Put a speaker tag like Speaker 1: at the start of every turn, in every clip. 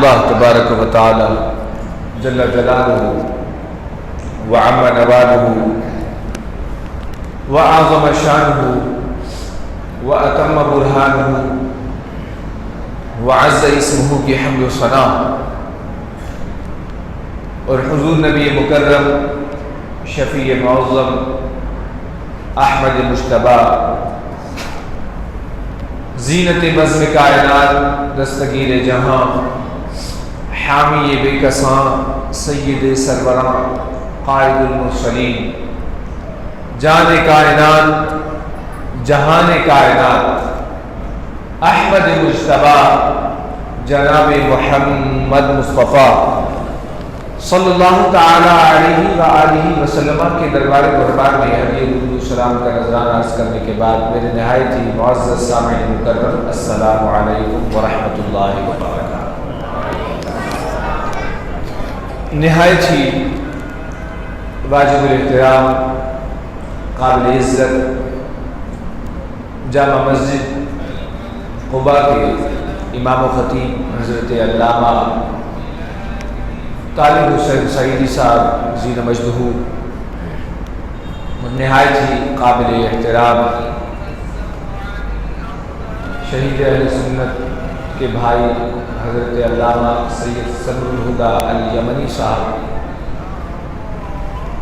Speaker 1: اللہ تبارک و تعالی جل جلالہ وعم نوالہ وعظم شانہ واتم برہانہ وعز اسمہ کی حمد و ثنا، اور حضور نبی مکرم شفیع معظم احمد مجتبیٰ زینت بزم کائنات دستگیر جہاں حامی بے کساں سید سروراں قائد المرسلین جان کائنات جہان کائنات احمد مجتبیٰ جناب محمد مصطفیٰ صلی اللہ تعالی علیہ وآلہ وسلم کے دربار قربان میں حدیث درود و سلام کا نذرانہ عرض کرنے کے بعد میرے نہایت ہی معزز سامعین مکرم السلام علیکم ورحمۃ اللہ وبرکاتہ۔ نہایت ہی واجب الاحترام قابل عزت جامع مسجد قباء کے امام و خطیب حضرت علامہ طالب حسین سعیدی صاحب زین مجدہ، نہایت ہی قابل احترام شہید اہل سنت کے بھائی حضرت علامہ سید صبر الہدیٰ الیمنی صاحب،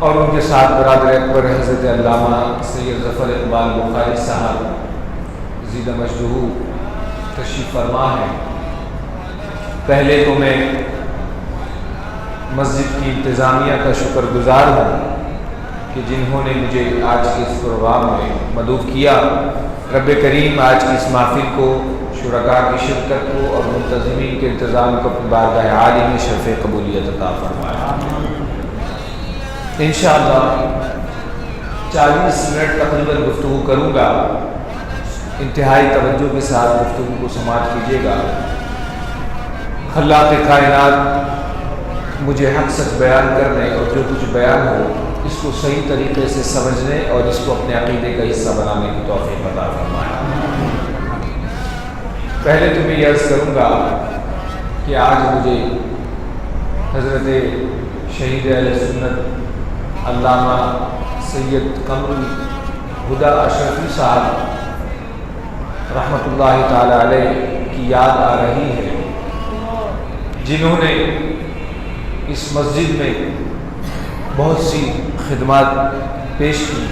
Speaker 1: اور ان کے ساتھ برادر اکبر حضرت علامہ سید ظفر اقبال بخاری صاحب زین مجدہ تشریف فرما ہے۔ پہلے تو میں مسجد کی انتظامیہ کا شکر گزار ہوں کہ جنہوں نے مجھے آج کے اس پروگرام میں مدعو کیا۔ رب کریم آج کی اس محفل کو، شرکاء کی شرکت کو اور منتظمین کے انتظام کو اپنی بارگاہ عالی میں شرف قبولیت عطا فرمائے۔ انشاءاللہ 40 منٹ تقریباً گفتگو کروں گا، انتہائی توجہ کے ساتھ گفتگو کو سماعت کیجیے گا۔ خلاق کائنات مجھے حق سچ بیان کرنے اور جو کچھ بیان ہو اس کو صحیح طریقے سے سمجھنے اور اس کو اپنے عقیدے کا حصہ بنانے کی توفیق عطا فرمائے۔ پہلے تو میں یہ عرض کروں گا کہ آج مجھے حضرت شہید اہل سنت علامہ سید قمر الہدیٰ اشرفی صاحب رحمۃ اللہ تعالی علیہ کی یاد آ رہی ہے، جنہوں نے اس مسجد میں بہت سی خدمات پیش کی،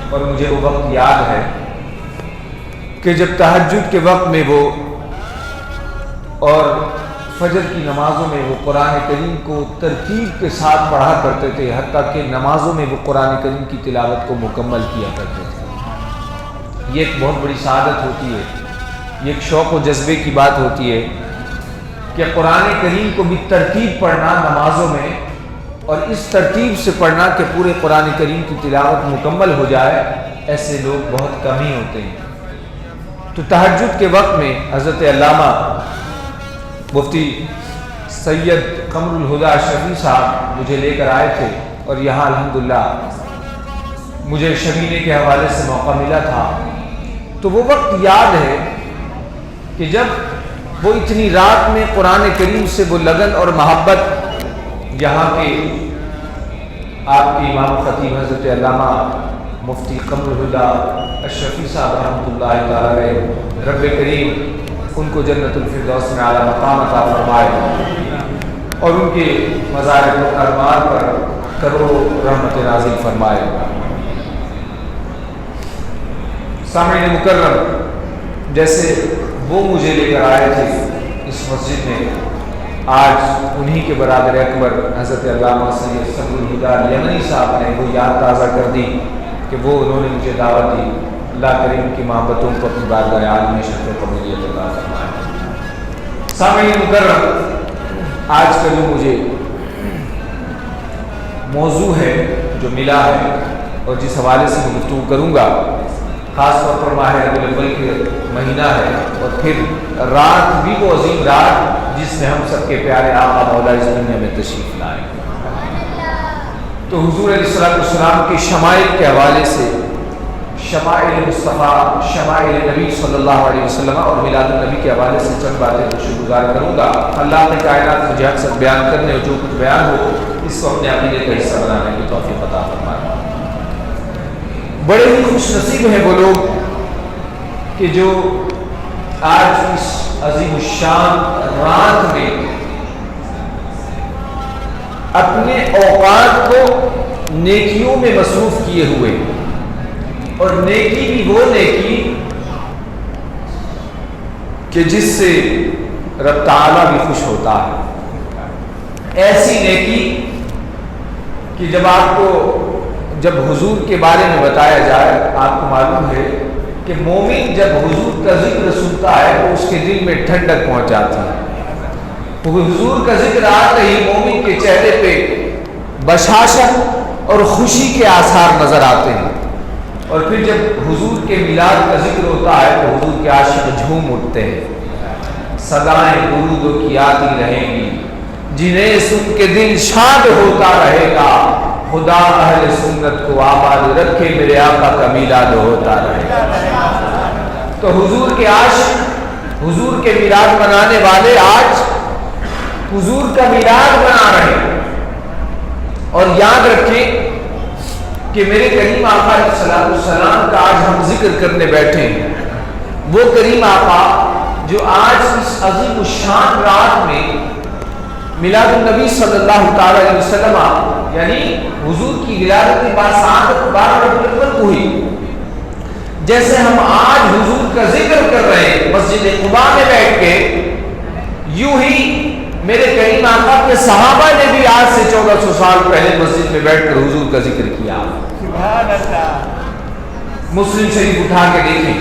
Speaker 1: اور مجھے وہ وقت یاد ہے کہ جب تہجد کے وقت میں وہ اور فجر کی نمازوں میں وہ قرآن کریم کو ترتیب کے ساتھ پڑھا کرتے تھے، حتیٰ کہ نمازوں میں وہ قرآن کریم کی تلاوت کو مکمل کیا کرتے تھے۔ یہ ایک بہت بڑی سعادت ہوتی ہے، یہ ایک شوق و جذبے کی بات ہوتی ہے کہ قرآن کریم کو بھی ترتیب پڑھنا نمازوں میں، اور اس ترتیب سے پڑھنا کہ پورے قرآن کریم کی تلاوت مکمل ہو جائے، ایسے لوگ بہت کم ہی ہوتے ہیں۔ تو تہجد کے وقت میں حضرت علامہ مفتی سید قمر الہدیٰ اشرفی صاحب مجھے لے کر آئے تھے، اور یہاں الحمدللہ مجھے شبینے کے حوالے سے موقع ملا تھا۔ تو وہ وقت یاد ہے کہ جب وہ اتنی رات میں قرآن کریم سے وہ لگن اور محبت، یہاں کے آپ کے امام خطیب حضرت علامہ مفتی قمر الہدیٰ اشرفی صاحب رحمۃ اللہ تعالی علیہ، رب کریم ان کو جنت الفردوس میں اعلیٰ مقام عطا فرمائے، اور ان کے مزار مکرمات پر کروڑوں رحمت نازل فرمائے۔ سامعین مکرم، جیسے وہ مجھے لے کر آئے تھے اس مسجد میں، آج انہی کے برادر اکبر حضرت علامہ سید صبر الہدیٰ الیمنی صاحب نے وہ یاد تازہ کر دی کہ وہ انہوں نے مجھے دعوت دی۔ اللہ کریم کی محبتوں کو اپنی بارگاہ عالی میں شرف قبولیت عطا فرمائے۔ سامعین مکرم، آج کا جو مجھے موضوع ہے جو ملا ہے اور جس حوالے سے میں گفتگو کروں گا، خاص طور پر ماہ ربیع الاول کے مہینہ ہے، اور پھر رات بھی وہ عظیم رات جس میں ہم سب کے پیارے آقا مولا اس دنیا میں تشریف لائے۔ تو حضور علیہ السلام کے شمائل کے حوالے سے شمائل مصطفیٰ، شمائل نبی صلی اللہ علیہ وسلم اور میلاد النبی کے حوالے سے چند باتیں خوشگزار کروں گا۔ اللہ نے کائنات مجھے اکثر بیان کرنے اور جو کچھ بیان ہو اس کو اپنے عقیدے کا حصہ بنانے کی توفیق عطا فرمائے۔ بڑے ہی خوش نصیب ہیں وہ لوگ کہ جو آج اس عظیم الشان رات میں اپنے اوقات کو نیکیوں میں مصروف کیے ہوئے، اور نیکی بھی وہ نیکی کہ جس سے رب تعالیٰ بھی خوش ہوتا ہے، ایسی نیکی کہ جب حضور کے بارے میں بتایا جائے، آپ کو معلوم ہے کہ مومن جب حضور کا ذکر سنتا ہے تو اس کے دل میں ٹھنڈک پہنچ جاتی ہے۔ حضور کا ذکر آتے ہی مومن کے چہرے پہ بشاشت اور خوشی کے آثار نظر آتے ہیں، اور پھر جب حضور کے میلاد کا ذکر ہوتا ہے تو حضور کے عاشق جھوم اٹھتے ہیں۔ صدائیں درودوں کی آتی رہیں گی، جنہیں سن کے دل شاد ہوتا رہے گا، خدا اہل سنت کو آباد رکھے، میرے آقا کا میلاد ہوتا رہے گا۔ تو حضور کے عاشق، حضور کے میلاد منانے والے آج حضور کا میلاد منا رہے ہیں، اور یاد رکھیں کہ میرے کریم آقا علیہ السلام کا آج ہم ذکر کرنے بیٹھے ہیں، وہ کریم آقا جو آج اس عظیم الشان رات میں میلاد النبی صلی اللہ تعالی علیہ وسلم یعنی حضور کی ولادت باسعادت 12 ربیع الاول کو ہوئی، جیسے ہم آج حضور کا ذکر کر رہے ہیں مسجد قباء میں بیٹھ کے، یوں ہی میرے کریم آقا کے صحابہ نے بھی آج سے 1400 سال پہلے مسجد میں بیٹھ کر حضور کا ذکر کیا۔ سبحان اللہ۔ مسلم شریف اٹھا کے دیکھیں،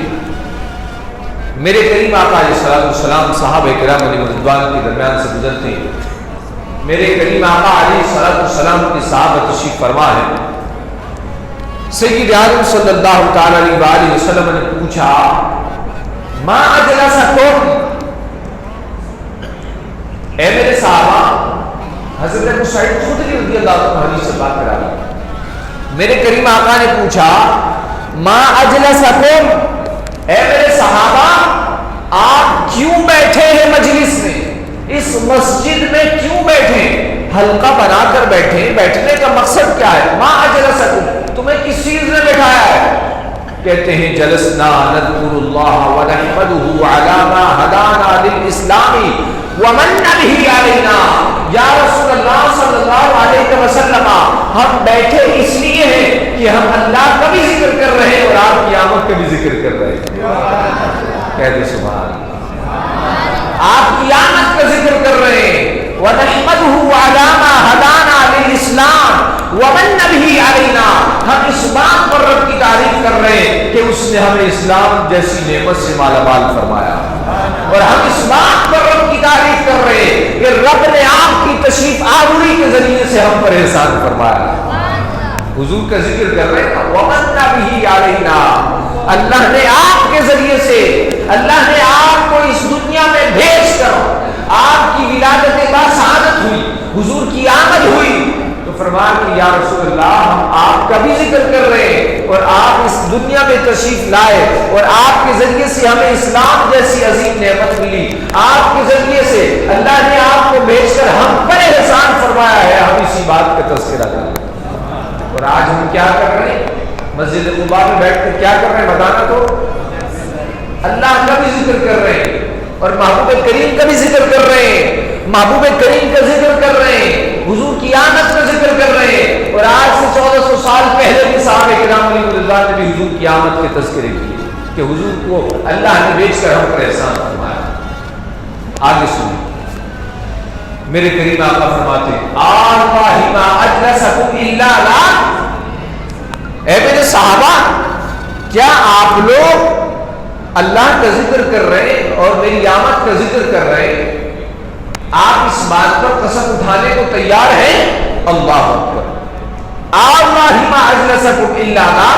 Speaker 1: میرے کریم آقا علیہ السلام صحابہ کرام علیہ رضوان کے درمیان سے گزرتے ہیں، میرے کریم آقا علیہ السلام کے صحابہ تشریف فرما ہے۔ سید عالم صلی اللہ تعالی علیہ وآلہ وسلم نے پوچھا، ما اجلسکم، اے میرے صحابہ، حضرت ابو سعید خدری رضی اللہ عنہ حدیث سے بات کرا رہا، میرے کریم آقا نے پوچھا، ما اجلسکم، اے میرے صحابہ آپ کیوں بیٹھے ہیں مجلس میں، اس مسجد میں کیوں بیٹھے، حلقہ بنا کر بیٹھے، بیٹھنے کا مقصد کیا ہے، ما اجلسکم، تمہیں کس چیز نے بٹھایا ہے؟ کہتے ہیں جلسنا نذکر اللہ ونحمدہ علی ما ہدانا للاسلام ومن به علینا، یا رسول اللہ صلی اللہ علیہ وسلم ہم بیٹھے اس لیے ہیں کہ ہم اللہ کا بھی ذکر کر رہے ہیں اور آپ کی آمد کا بھی ذکر کر رہے ہیں۔ کہتے سبحان اللہ، آپ کی آمد کا ذکر کر رہے ہیں، وَنَحْمَدُهُ عَلَى مَا هَدَانَا لِلْإِسْلَامِ وَمَنَّ بِهِ عَلَيْنَا، ہم اس بات پر رب کی تعریف کر رہے ہیں کہ اس نے ہمیں اسلام جیسی نعمت سے مالا مال فرمایا، اور ہم اس بات پر رب کی تعریف کر رہے ہیں کہ رب نے آپ کی تشریف آوری کے ذریعے سے ہم پر احسان فرمایا۔ حضور کا ذکر کر رہے ہیں، وَمَنَّ بِهِ عَلَيْنَا، اللہ نے آپ کے ذریعے سے، اللہ نے آپ کو اس دنیا میں بھیج کر آپ کی ولادت باسعادت ہوئی، حضور کی آمد ہوئی، تو فرمان کہ یا رسول اللہ ہم آپ کا بھی ذکر کر رہے ہیں، اور آپ اس دنیا میں تشریف لائے، اور آپ کے ذریعے سے ہمیں اسلام جیسی عظیم نعمت ملی، آپ کے ذریعے سے اللہ نے آپ کو بھیج کر ہم پر احسان فرمایا ہے، ہم اسی بات کا تذکرہ کر رہے ہیں۔ اور آج ہم کیا کر رہے ہیں؟ مسجد قباء میں بیٹھ کر کیا کر رہے ہیں بتانا تو؟ اللہ کا بھی ذکر کر رہے ہیں، اور محبوب کریم کا بھی ذکر کر رہے ہیں، محبوب کریم کا ذکر کر رہے ہیں، حضور کی آمد کا ذکر کر رہے ہیں، اور آج سے 1400 سال پہلے بھی صحابہ کرام علیہ رضوان نے بھی حضور کی آمد کے تذکرے کیے کہ حضور کو اللہ نے بھیج کر ہم پر احسان فرمایا۔ آگے سنیں، میرے کریم آقا فرماتے ہیں، آللہ ما اجلسکم الا لا، اے میرے صحابہ کیا آپ لوگ اللہ کا ذکر کر رہے ہیں اور میری آمد کا ذکر کر رہے ہیں، آپ اس بات پر قسم اٹھانے کو تیار ہیں؟ اللہ اکبر، آللہ ما اجلسکم الا لا،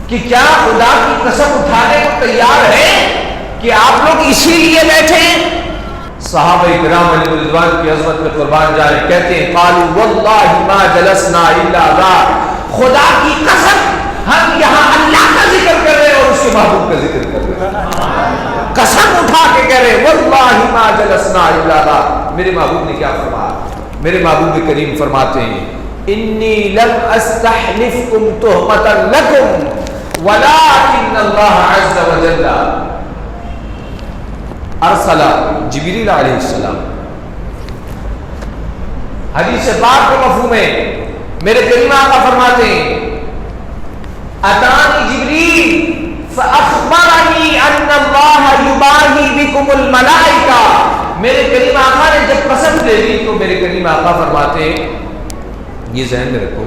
Speaker 1: کہ کیا خدا کی قسم اٹھانے کو تیار ہیں کہ آپ لوگ اسی لیے بیٹھے ہیں؟ صحابہ کرام علیہ رضوان کی عظمت میں قربان جائے، کہتے ہیں قالوا واللہ ما جلسنا الا لا، خدا کی قسم ہم یہاں اللہ کا ذکر کر رہے ہیں اور اس کے محبوب کا ذکر کر رہے ہیں، قسم اٹھا کے کہہ رہے واللہ ما جلسنا الا اللہ۔ میرے محبوب نے کیا فرمایا؟ میرے محبوب کریم فرماتے ہیں انی لم استحلفکم تہمتا لکم ولکن اللہ عز وجل ارسل جبریل علیہ السلام۔ حدیث پاک کا مفہوم ہے، میرے کریم آقا فرماتے ہیں اتانی جبریل فاخبرنی ان اللہ یباہی بکم الملائکہ۔ میرے کریم آقا نے جب قسم لے لی تو میرے کریم آقا فرماتے ہیں یہ ذہن میں رکھو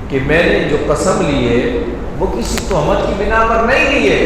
Speaker 1: کہ میں نے جو قسم لی ہے وہ کسی تہمت کی بنا پر نہیں لی ہے،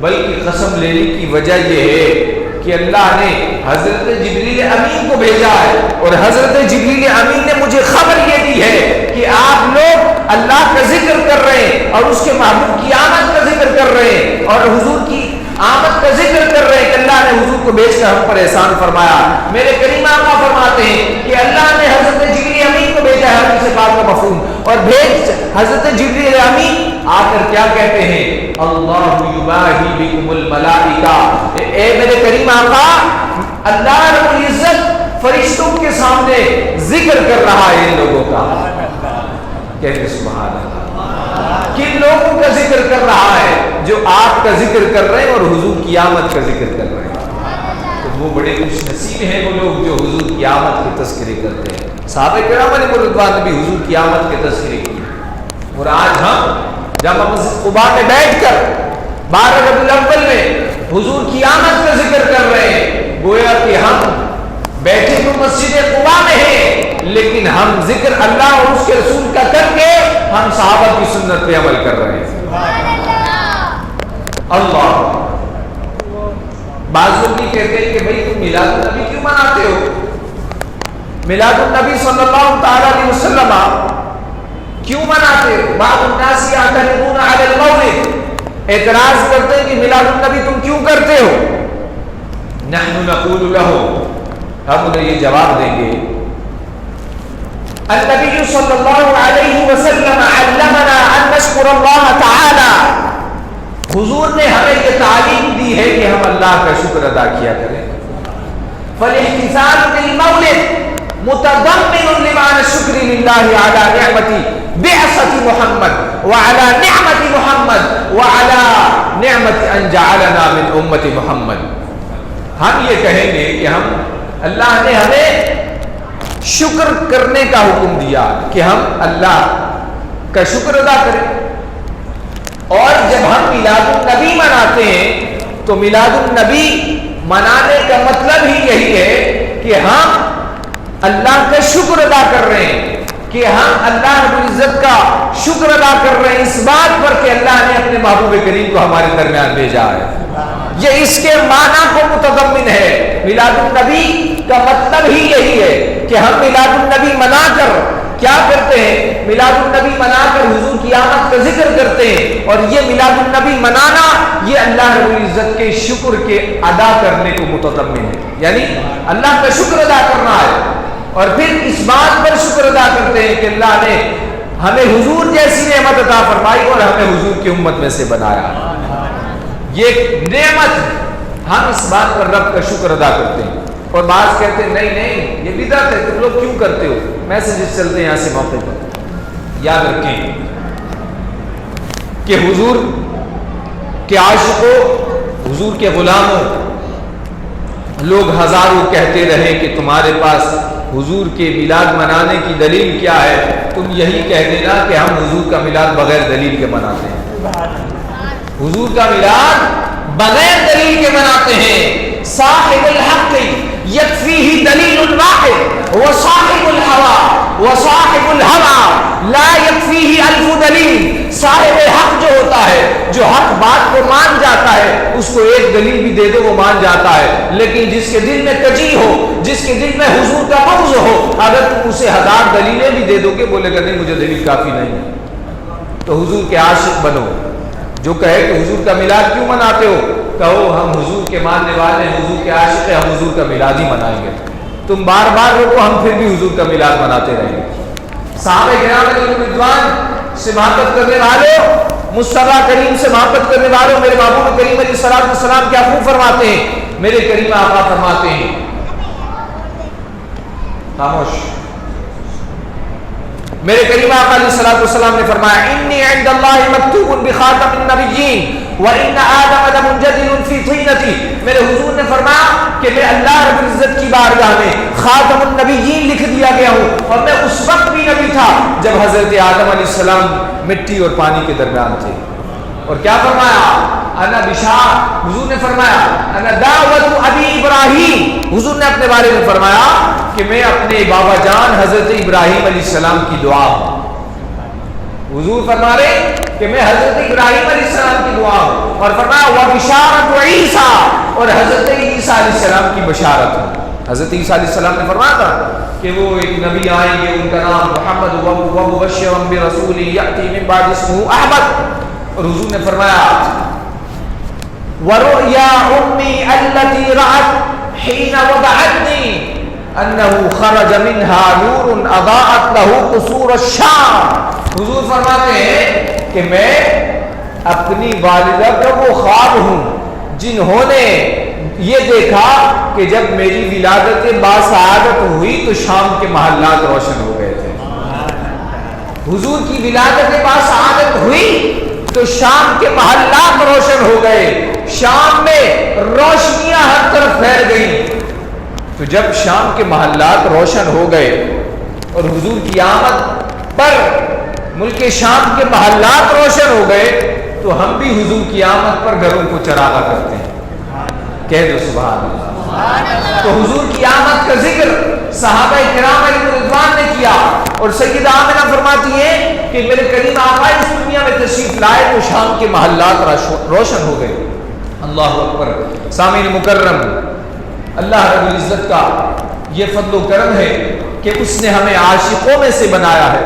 Speaker 1: بلکہ قسم لینے کی وجہ یہ ہے کہ اللہ نے حضرت جبریل امین کو بھیجا ہے، اور حضرت جبریل امین نے مجھے خبر یہ دی ہے کہ آپ لوگ اللہ کا ذکر کر رہے ہیں اور اس کے محبوب کی آمد کا ذکر کر رہے ہیں اور حضور کی آمد کا ذکر کر رہے ہیں کہ اللہ نے حضور کو بھیج کر ہم پر احسان فرمایا۔ میرے کریم آقا فرماتے ہیں کہ اللہ نے حضرت جبریل امین کو بھیجا ہے، حدیث پاک کا مفہوم، اور بھیج حضرت جبریل امین آ کر کیا کہتے ہیں اللہ یباہی بکم الملائکہ۔ اے میرے کریم آقا، اللہ رب العزت فرشتوں کے سامنے ذکر کر رہا ہے ان لوگوں کا۔ کہتے سبحان اللہ، کن لوگوں کا ذکر کر رہا ہے؟ جو آپ کا ذکر کر رہے ہیں اور حضور کی آمد کا ذکر کر رہے ہیں۔ تو وہ بڑے خوش نصیب ہیں وہ لوگ جو حضور کی آمد کے تذکرے کرتے ہیں۔ صحابہ کرام علیہ رضوان نے بھی حضور کی آمد کے تذکرے کیے، اور آج ہم جامع مسجد قباء میں بیٹھ کر 12 ربیع الاول میں حضور کی آمد کا ذکر کر رہے ہیں، گویا کہ ہم بیٹھے تو مسجد قباء میں ہیں، لیکن ہم ذکر اللہ اور اس کے رسول کا کر کے ہم صحابہ کی سنت پہ عمل کر رہے ہیں۔ اللہ بعض لوگ یہ کہتے ہیں کہ بھئی تم میلاد النبی کیوں مناتے ہو؟ میلاد النبی صلی اللہ تعالی علیہ وسلم کیوں مناتے ہو؟ بعض الناس یعترضون علی المولد، اعتراض کرتے ہیں کہ میلاد النبی تم کیوں کرتے ہو؟ نحن نقول له، ہم انہیں یہ جواب دیں گے النبی صلی اللہ علیہ وسلم علمنا ان نشکر اللہ تعالی، حضور نے ہمیں یہ تعلیم دی ہے کہ ہم اللہ کا شکر ادا کیا کریں۔ فالاحتفال بالمولد متضمن لمعنى الشکر للہ علی نعمت بعثت محمد وعلى نعمت محمد وعلى نعمت ان جعلنا من امت محمد۔ ہم یہ کہیں گے کہ ہم اللہ نے ہمیں شکر کرنے کا حکم دیا کہ ہم اللہ کا شکر ادا کریں، اور جب ہم میلاد النبی مناتے ہیں تو میلاد النبی منانے کا مطلب ہی یہی ہے کہ ہم اللہ کا شکر ادا کر رہے ہیں، کہ ہم اللہ رب العزت کا شکر ادا کر رہے ہیں اس بات پر کہ اللہ نے اپنے محبوب کریم کو ہمارے درمیان بھیجا ہے۔ یہ اس کے معنی کو متضمن ہے۔ میلاد النبی کا مطلب ہی یہی ہے کہ ہم میلاد النبی منا کر کیا کرتے ہیں؟ میلاد النبی منا کر حضور کی آمد کا ذکر کرتے ہیں، اور یہ میلاد النبی منانا یہ اللہ رب العزت کے شکر کے ادا کرنے کو متضمن ہے، یعنی اللہ کا شکر ادا کرنا ہے، اور پھر اس بات پر شکر ادا کرتے ہیں کہ اللہ نے ہمیں حضور جیسی نعمت عطا فرمائی اور ہمیں حضور کی امت میں سے بنایا۔ یہ ایک نعمت ہے، ہم اس بات پر رب کا شکر ادا کرتے ہیں۔ اور بعض کہتے ہیں نہیں نہیں یہ بدعت ہے، تم لوگ کیوں کرتے ہو؟ میسیجز چلتے ہیں یہاں سے موقع پر۔ یاد رکھیں کہ حضور کے عاشقوں، حضور کے غلاموں، لوگ ہزاروں کہتے رہے کہ تمہارے پاس حضور کے میلاد منانے کی دلیل کیا ہے، تم یہی کہہ دینا کہ ہم حضور کا میلاد بغیر دلیل کے مناتے ہیں۔ حضور کا میلاد بغیر دلیل کے مناتے ہیں۔ صاحب الحق یکفیہ دلیل واحد وصاحب الہوى وصاحب الہوى لا یکفیہ الف دلیل۔ صاحب حق جو ہوتا ہے، جو حق بات کو مان جاتا ہے، اس کو ایک دلیل بھی دے دے وہ مان جاتا ہے، لیکن جس کے دل میں کجی ہو، جس کے دل میں حضور کا بغض ہو، اگر تم اسے 1000 دلیلیں بھی دے دو گے بولے گا نہیں مجھے دلیل کافی نہیں ہے۔ تو حضور کے عاشق بنو۔ جو کہے کہ حضور کا میلاد کیوں مناتے ہو، کہو ہم حضور کے ماننے والے ہیں، حضور کے عاشق ہیں، ہم حضور کا میلاد ہی منائیں گے۔ تم بار بار روکو، ہم پھر بھی حضور کا میلاد مناتے رہیں گے۔ صحابہ کرام علیہ رضوان سے محبت کرنے والوں، مصطفیٰ کریم سے محبت کرنے والوں، میرے محبوب کریم علیہ السلام کیا خوب فرماتے ہیں؟ میرے کریم آقا فرماتے ہیں، خاموش، میرے کریم آقا علیہ السلام نے فرمایا انی عند اللہ مکتوب بخاتم النبیین وان آدم لمنجدل فی طینتی، میرے حضور نے فرمایا کہ میں اللہ رب العزت کی بارگاہ میں خاتم النبیین لکھ دیا گیا ہوں، اور میں اس وقت بھی نبی تھا جب حضرت آدم علیہ السلام مٹی اور پانی کے درمیان تھے۔ اور کیا فرمایا؟ انا بشار، حضور نے فرمایا انا دعوت ابی ابراہیم، حضور نے اپنے بارے میں فرمایا کہ میں اپنے بابا جان حضرت ابراہیم علیہ السلام کی دعا ہوں۔ حضور فرما رہے کہ میں حضرت ابراہیم علیہ السلام کی دعا ہوں، اور فرمایا وبشارت عیسیٰ، اور حضرت عیسیٰ علیہ السلام کی بشارت ہوں۔ حضرت عیسیٰ علیہ السلام نے فرمایا تھا کہ وہ ایک نبی آئیں گے، ان کا نام محمد ومبشرا برسول یأتی من بعد اسمہ احمد، اور حضور نے فرمایا وَرُؤْيَا أُمِّي الَّتِي رَأَتْ حِينَ وَضَعَتْنِي أَنَّهُ خَرَجَ مِنْهَا نُورٌ أَضَاءَتْ لَهُ قُصُورَ الشَّامِ، حضور فرماتے ہیں کہ میں اپنی والدہ کا وہ خواب ہوں جنہوں نے یہ دیکھا کہ جب میری ولادت باسعادت ہوئی تو شام کے محلات روشن ہو گئے تھے۔ حضور کی ولادت باسعادت ہوئی تو شام کے محلات روشن ہو گئے، شام میں روشنیاں ہر طرف پھیل گئیں۔ تو جب شام کے محلات روشن ہو گئے اور حضور کی آمد پر ملک شام کے محلات روشن ہو گئے تو ہم بھی حضور کی آمد پر گھروں کو چراغا کرتے ہیں، کہہ دو سبحان اللہ۔ تو حضور کی آمد کا ذکر صحابہ کرام علیہ رضوان نے کیا، اور سیدہ آمنہ فرماتی ہیں کہ میرے کریم آقا اس دنیا میں تشریف لائے تو شام کے محلات روشن ہو گئے۔ اللہ اکبر۔ سامعین مکرم، اللہ رب العزت کا یہ فضل و کرم ہے کہ اس نے ہمیں عاشقوں میں سے بنایا ہے،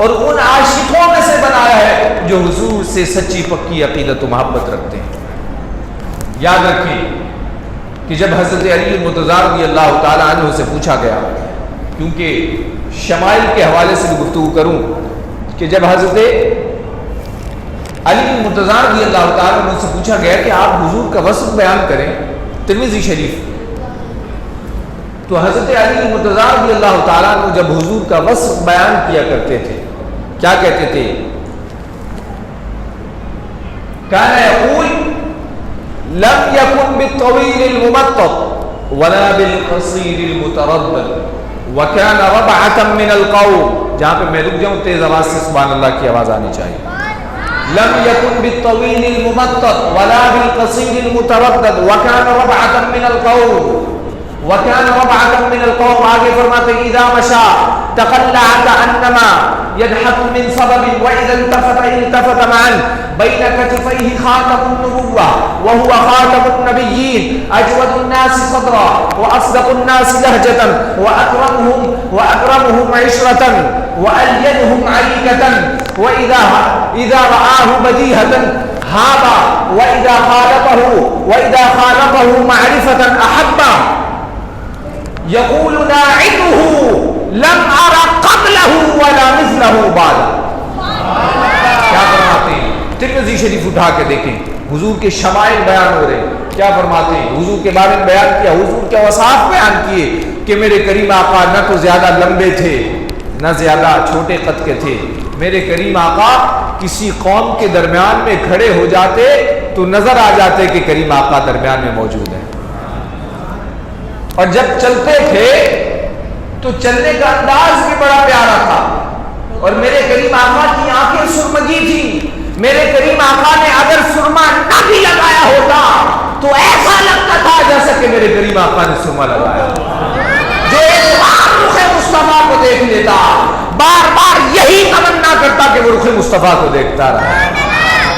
Speaker 1: اور ان عاشقوں میں سے بنایا ہے جو حضور سے سچی پکی عقیدت و محبت رکھتے ہیں۔ یاد رکھیں کہ جب حضرت علی المرتضیٰ رضی اللہ تعالیٰ عنہ سے پوچھا گیا، کیونکہ شمائل کے حوالے سے گفتگو کروں کہ جب حضرت علی المرتضیٰ رضی اللہ تعالیٰ عنہ سے پوچھا گیا کہ آپ حضور کا وصف بیان کریں، ترمذی شریف، تو حضرت علی المرتضیٰ رضی اللہ تعالیٰ عنہ جب حضور کا وصف بیان کیا کرتے تھے کیا کہتے تھے؟ کان یقول لم يكن بالطويل الممطط ولا بالقصير المتردد وكان ربعة من القوم، جہاں پہ میں رک جاؤں تیز آواز سے سبحان اللہ کی آواز آنی چاہیے۔ لم يكن بالطويل الممطط ولا بالقصير المتردد وكان ربعة من القوم، وكان ربعة من القوم، آگے فرماتے ہیں اذا مشى تقلع كأنما يضحك من سبب واذا التفت معا بين كتفيه خاتم النبوة وهو خاتم النبيين، اجود الناس صدرا واصدق الناس لهجة واكرمهم عشرة والينهم عريكة، واذا رآه بديهة هاب واذا خالطه معرفة احبه، يقول ناعده لم ارى قبله ولا مثله بعد۔ کیا فرماتے ہیں؟ ترمذی شریف اٹھا کے دیکھیں، حضور کے شمائل بیان ہو رہے ہیں، کیا فرماتے ہیں؟ حضور کے بارے میں بیان کیا، حضور کے اوصاف بیان کیے کہ میرے کریم آقا نہ تو زیادہ لمبے تھے نہ زیادہ چھوٹے قد کے تھے، میرے کریم آقا کسی قوم کے درمیان میں کھڑے ہو جاتے تو نظر آ جاتے کہ کریم آقا درمیان میں موجود ہے، اور جب چلتے تھے تو چلنے کا انداز بھی بڑا پیارا تھا، اور میرے کریم آقا کی آنکھیں سرمگی تھی، میرے کریم آقا نے اگر سرما نہ بھی لگایا ہوتا تو ایسا لگتا تھا جیسا کہ میرے کریم آقا نے سرما لگایا، جو ایک بار رخ مصطفیٰ کو دیکھ لیتا بار بار یہی تمنا کرتا کہ وہ رخ مصطفیٰ کو دیکھتا رہا۔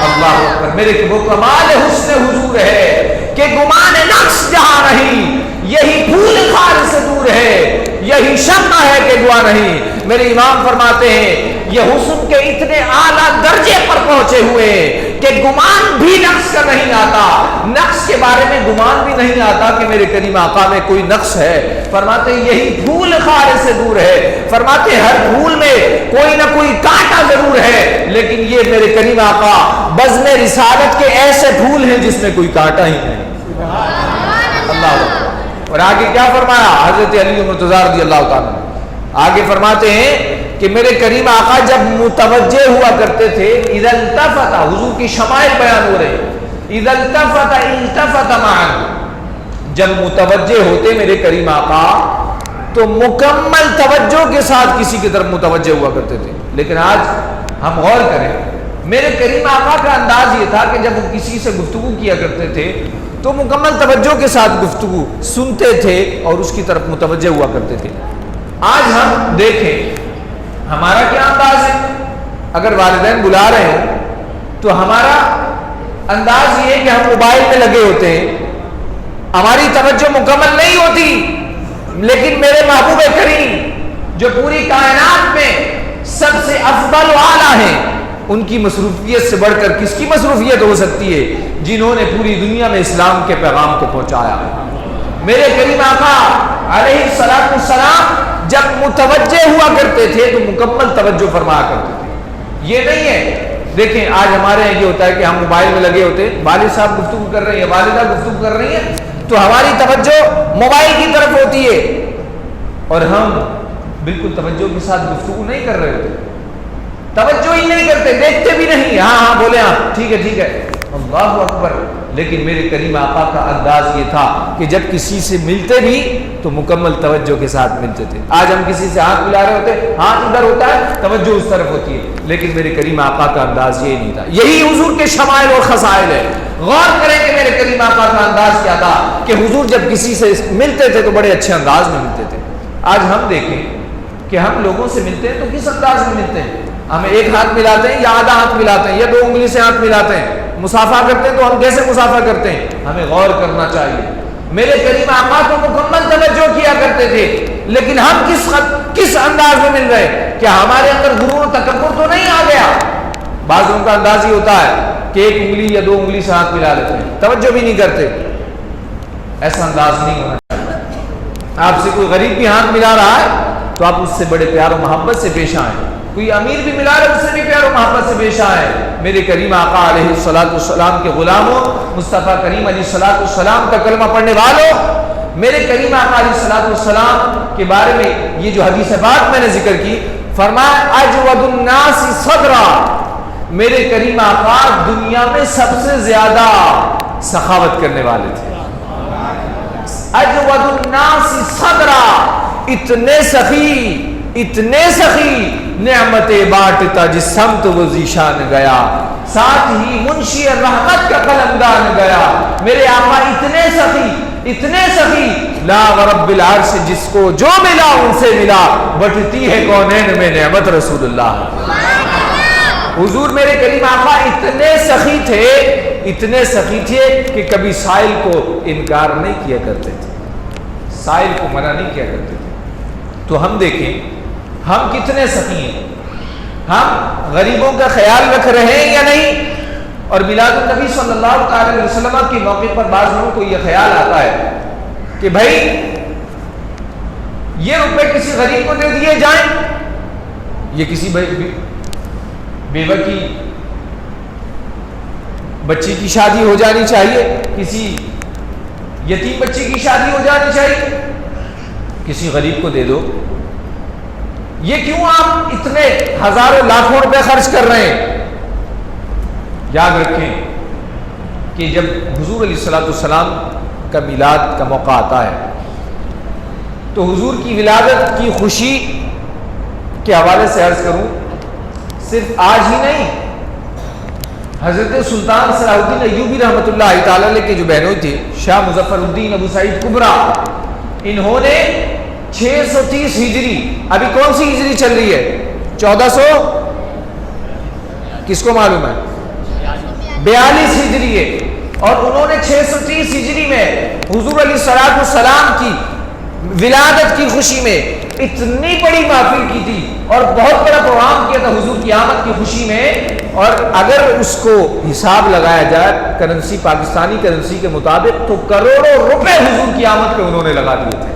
Speaker 1: اللہ اکبر۔ میرے وہ کمال حسن حضور ہے کہ گمان نقص جہاں نہیں، یہی پھول خار سے دور ہے، یہی شمع ہے کہ دعا نہیں۔ میرے امام فرماتے ہیں یہ حسن کے اتنے اعلیٰ درجے پر پہنچے ہوئے کہ گمان بھی نقص کا نہیں آتا، نقص کے بارے میں گمان بھی نہیں آتا کہ میرے کریم آقا میں کوئی نقص ہے۔ فرماتے ہیں یہی پھول خار سے دور ہے، فرماتے ہیں ہر پھول میں کوئی نہ کوئی کانٹا ضرور ہے، لیکن یہ میرے کریم آقا بزم رسالت کے ایسے پھول ہیں جس میں کوئی کانٹا ہی نہیں۔ اللہ۔ اور آگے کیا فرمایا حضرت علی مرتضیٰ رضی اللہ تعالیٰ، آگے فرماتے ہیں کہ میرے کریم آقا جب متوجہ ہوا کرتے تھے، اذا التفت، حضور کی شمائل بیان ہو رہے، اذا التفت التفت معا، جب متوجہ ہوتے میرے کریم آقا تو مکمل توجہ کے ساتھ کسی کی طرف متوجہ ہوا کرتے تھے۔ لیکن آج ہم غور کریں، میرے کریم آقا کا انداز یہ تھا کہ جب وہ کسی سے گفتگو کیا کرتے تھے تو مکمل توجہ کے ساتھ گفتگو سنتے تھے اور اس کی طرف متوجہ ہوا کرتے تھے۔ آج ہم دیکھیں ہمارا کیا انداز ہے، اگر والدین بلا رہے ہوں تو ہمارا انداز یہ ہے کہ ہم موبائل میں لگے ہوتے ہیں، ہماری توجہ مکمل نہیں ہوتی۔ لیکن میرے محبوب کریم جو پوری کائنات میں سب سے افضل و اعلیٰ ہیں، ان کی مصروفیت سے بڑھ کر کس کی مصروفیت ہو سکتی ہے، جنہوں نے پوری دنیا میں اسلام کے پیغام کو پہنچایا۔ میرے کریم آقا علیہ الصلوۃ والسلام جب متوجہ ہوا کرتے تھے تو مکمل توجہ فرمایا کرتے تھے۔ یہ نہیں ہے، دیکھیں آج ہمارے یہاں یہ ہوتا ہے کہ ہم موبائل میں لگے ہوتے، والد صاحب گفتگو کر رہے ہیں، والدہ گفتگو کر رہی ہیں، تو ہماری توجہ موبائل کی طرف ہوتی ہے اور ہم بالکل توجہ کے ساتھ گفتگو نہیں کر رہے ہوتے، توجہ ہی نہیں کرتے، دیکھتے بھی نہیں، ہاں ہاں بولے ہاں ٹھیک ہے ٹھیک ہے، اللہ اکبر۔ لیکن میرے کریم آقا کا انداز یہ تھا کہ جب کسی سے ملتے بھی تو مکمل توجہ کے ساتھ ملتے تھے۔ آج ہم کسی سے ہاتھ ملا رہے ہوتے، ہاتھ ادھر ہوتا ہے، توجہ اس طرف ہوتی ہے، لیکن میرے کریم آقا کا انداز یہ نہیں تھا۔ یہی حضور کے شمائل اور خصائل ہے۔ غور کریں کہ میرے کریم آقا کا انداز کیا تھا کہ حضور جب کسی سے ملتے تھے تو بڑے اچھے انداز میں ملتے تھے۔ آج ہم دیکھیں کہ ہم لوگوں سے ملتے ہیں تو کس انداز میں ملتے ہیں، ہمیں ایک ہاتھ ملاتے ہیں یا آدھا ہاتھ ملاتے ہیں یا 2 انگلی سے ہاتھ ملاتے ہیں، مسافہ کرتے ہیں تو ہم کیسے مسافہ کرتے ہیں، ہمیں غور کرنا چاہیے۔ میرے کریم آقا کو مکمل توجہ کیا کرتے تھے، لیکن ہم کس انداز میں مل رہے ہیں، کہ ہمارے اندر غرور و تکبر تو نہیں آ گیا؟ بعض لوگوں کا انداز یہ ہوتا ہے کہ 1 انگلی یا 2 انگلی سے ہاتھ ملا لیتے ہیں، توجہ بھی نہیں کرتے۔ ایسا انداز نہیں ہونا چاہیے۔ آپ سے کوئی غریب بھی ہاتھ ملا رہا ہے تو آپ اس سے بڑے پیار و محبت سے پیش آئیں، کوئی امیر بھی ملا رہا ہے اس سے بھی پیار و محبت سے پیش آئیں۔ میرے کریم آقا علیہ الصلوۃ والسلام کے غلاموں، مصطفیٰ کریم علیہ الصلوۃ والسلام کا کلمہ پڑھنے والوں، میرے کریم آقا علیہ الصلوۃ والسلام کے بارے میں یہ جو حدیث پاک میں نے ذکر کی، فرمایا اجود الناس صدرا، میرے کریم آقا دنیا میں سب سے زیادہ سخاوت کرنے والے تھے۔ اجود الناس صدرا، اتنے سخی نعمت بانٹتا جس سمت وہ ذیشان گیا، ساتھ ہی منشی رحمت کا قلمدان گیا۔ میرے آقا اتنے سخی لا ورب العرش، جس کو جو ملا ان سے ملا، بٹتی ہے کونین میں نعمت رسول اللہ۔ حضور میرے کریم آقا اتنے سخی تھے کہ کبھی سائل کو انکار نہیں کیا کرتے تھے، سائل کو منع نہیں کیا کرتے تھے۔ تو ہم دیکھیں ہم کتنے سخی ہیں، ہم غریبوں کا خیال رکھ رہے ہیں یا نہیں۔ اور میلاد النبی صلی اللہ علیہ وسلم کے موقع پر بعض لوگوں کو یہ خیال آتا ہے کہ بھائی یہ روپے کسی غریب کو دے دیے جائیں، یہ کسی بیوہ کی بچی کی شادی ہو جانی چاہیے، کسی یتیم بچی کی شادی ہو جانی چاہیے، کسی غریب کو دے دو۔ یہ کیوں آپ اتنے ہزاروں لاکھوں روپے خرچ کر رہے ہیں؟ یاد رکھیں کہ جب حضور علیہ الصلوۃ والسلام کا میلاد کا موقع آتا ہے تو حضور کی ولادت کی خوشی کے حوالے سے عرض کروں، صرف آج ہی نہیں، حضرت سلطان صلاح الدین ایوبی رحمۃ اللہ تعالی علیہ کے جو بہنوئی تھے، شاہ مظفر الدین ابو سعید کبریٰ، انہوں نے 630 ہجری، ابھی کون سی ہجری چل رہی ہے؟ 1400 کس کو معلوم ہے؟ 42 ہجری ہے، اور انہوں نے 630 ہجری میں حضور علیہ الصلوۃ والسلام کی ولادت کی خوشی میں اتنی بڑی محفل کی تھی اور بہت بڑا پروگرام کیا تھا حضور کی آمد کی خوشی میں، اور اگر اس کو حساب لگایا جائے کرنسی، پاکستانی کرنسی کے مطابق، تو کروڑوں روپے حضور کی آمد پہ انہوں نے لگا دیے تھے۔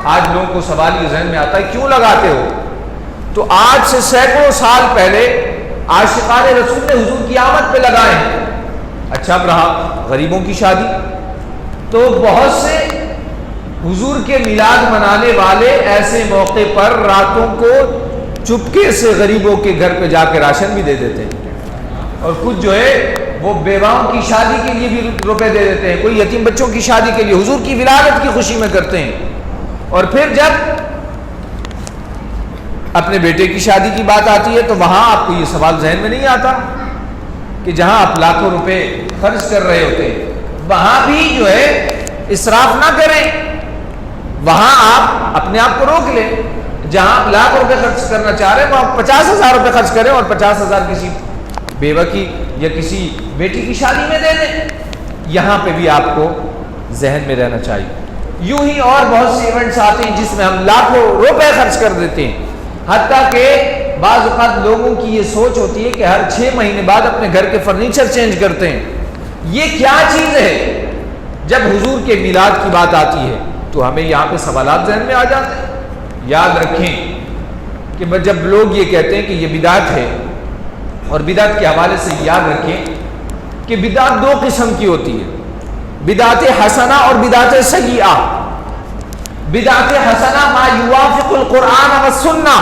Speaker 1: آج لوگوں کو سوال یہ ذہن میں آتا ہے کیوں لگاتے ہو؟ تو آج سے سینکڑوں سال پہلے عاشقان رسول نے حضور کی آمد پہ لگائے ہیں۔ اچھا اب رہا غریبوں کی شادی، تو بہت سے حضور کے میلاد منانے والے ایسے موقع پر راتوں کو چپکے سے غریبوں کے گھر پہ جا کے راشن بھی دے دیتے ہیں، اور کچھ جو ہے وہ بیواؤں کی شادی کے لیے بھی روپے دے دیتے ہیں، کوئی یتیم بچوں کی شادی کے لیے، حضور کی ولادت کی خوشی میں کرتے ہیں۔ اور پھر جب اپنے بیٹے کی شادی کی بات آتی ہے تو وہاں آپ کو یہ سوال ذہن میں نہیں آتا کہ جہاں آپ لاکھوں روپے خرچ کر رہے ہوتے ہیں وہاں بھی جو ہے اسراف نہ کریں، وہاں آپ اپنے آپ کو روک لیں۔ جہاں آپ لاکھ روپے خرچ کرنا چاہ رہے ہیں وہاں 50,000 روپے خرچ کریں اور 50,000 کسی بیوہ کی یا کسی بیٹی کی شادی میں دے دیں۔ یہاں پہ بھی آپ کو ذہن میں رہنا چاہیے۔ یوں ہی اور بہت سے ایونٹس آتے ہیں جس میں ہم لاکھوں روپے خرچ کر دیتے ہیں، حتیٰ کہ بعض اوقات لوگوں کی یہ سوچ ہوتی ہے کہ ہر 6 مہینے بعد اپنے گھر کے فرنیچر چینج کرتے ہیں۔ یہ کیا چیز ہے؟ جب حضور کے میلاد کی بات آتی ہے تو ہمیں یہاں پہ سوالات ذہن میں آ جاتے ہیں۔ یاد رکھیں کہ جب لوگ یہ کہتے ہیں کہ یہ بدعت ہے، اور بدعت کے حوالے سے یاد رکھیں کہ بدعت 2 قسم کی ہوتی ہے، بدعت حسنہ اور بدعت سیئہ۔ بدعت حسنہ ما یوافق القرآن والسنہ،